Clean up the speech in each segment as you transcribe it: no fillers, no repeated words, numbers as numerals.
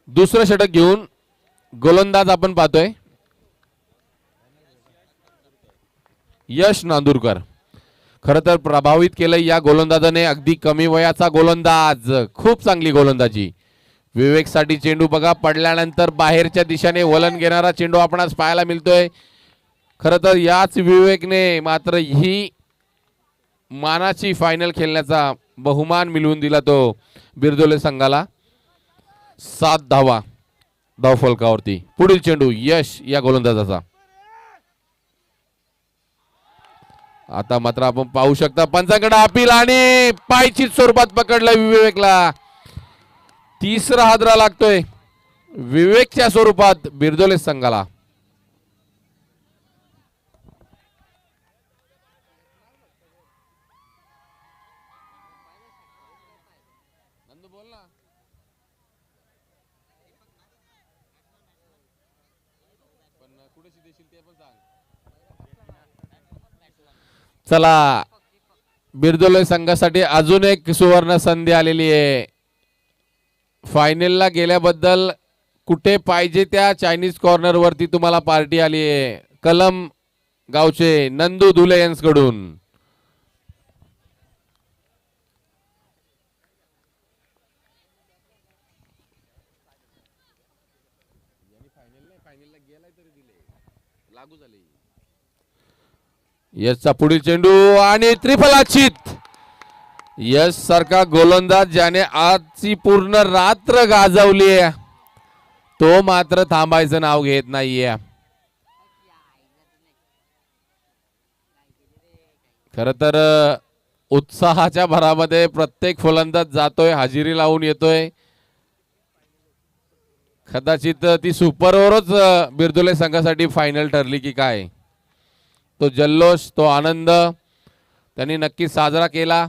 दुसरं षटक घेऊन गोलंदाज आपण पाहतोय यश नांदुरकर. खरं तर प्रभावित केलं या गोलंदाजाने. अगदी कमी वयाचा गोलंदाज, खूप चांगली गोलंदाजी. विवेकसाठी चेंडू बघा, पडल्यानंतर बाहेरच्या दिशेने वलन घेणारा चेंडू आपणास पाहायला मिळतोय. खरं तर याच विवेकने मात्र ही मानाची फायनल खेळण्याचा बहुमान मिळवून दिला तो बिरदोले संघाला. 7 धावा धावफलकावरती. पुढील चेंडू यश या गोलंदाजाचा. आता मात्र आपण पाहू शकता पंचांकडे अपील आणि पायचीत स्वरूपात पकडलं विवेकला. तिसरा हादरा लागतोय विवेकच्या स्वरूपात बिरदोले संघाला. चला, बिरदोले संघासाठी अजून एक सुवर्ण संधी आलेली आहे. फायनलला गेल्याबद्दल कुठे पाहिजे त्या चायनीज कॉर्नर वरती तुम्हाला पार्टी आली आहे कलम गावचे नंदू धुले यांच्याकडून. यशचा पुढील चेंडू आणि त्रिफलाचित. यश सारखा गोलंदाज ज्याने आजची पूर्ण रात्र गाजवली आहे तो मात्र थांबायचं नाव घेत नाहीये. खर तर उत्साहाच्या भरामध्ये प्रत्येक फलंदाज जातोय, हजेरी लावून येतोय. कदाचित ती सुपर ओव्हरच बिरदोले संघासाठी फायनल ठरली की काय. तो जल्लोष, तो आनंद त्यांनी नक्की साजरा केला.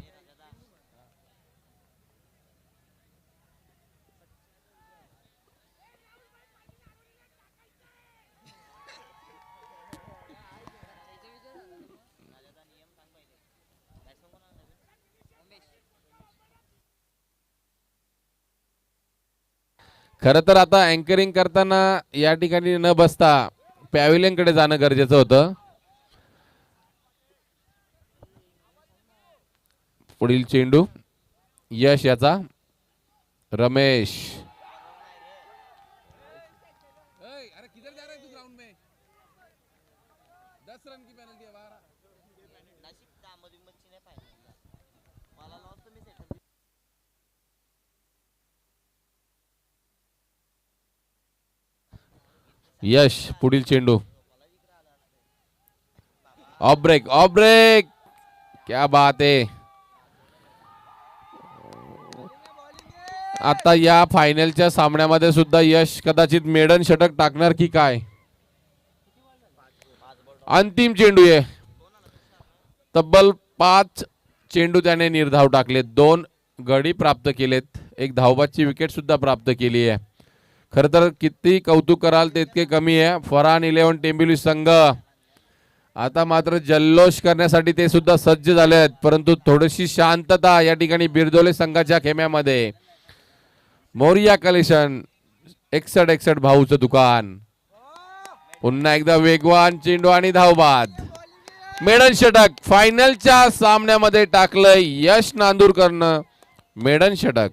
खरं तर आता अँकरिंग करताना या ठिकाणी न बसता पॅव्हिलियन कडे जाणं गरजेचं होतं. पुढील चेंडू यश याचा. रमेश यश पुढील चेंडू. ऑफ ब्रेक, ऑफ ब्रेक, क्या बात आहे. आता या फायनलच्या सामन्यामध्ये सुद्धा यश कदाचित मेडन षटक टाकणार की काय. अंतिम चेंडू आहे. तब्बल 5 चेंडू त्याने निर्धाव टाकले, 2 गडी प्राप्त केलेत, 1 धावबादची विकेट सुद्धा प्राप्त केली आहे. खरं तर किती कौतुक कराल तितके कमी आहे. फरहान 11 टेंबिवली संघ आता मात्र जल्लोष करण्यासाठी ते सुद्धा सज्ज झाले आहेत. परंतु थोडीशी शांतता या ठिकाणी बिरदोले संघाच्या खेम्यामध्ये. मोरिया कलेक्शन 61 भाऊचं दुकान. पुन्हा एकदा वेगवान चेंडू आणि धावबाद. मेडन षटक फायनलच्या सामन्यामध्ये टाकलंय यश नांदुरकरनं मेडन षटक.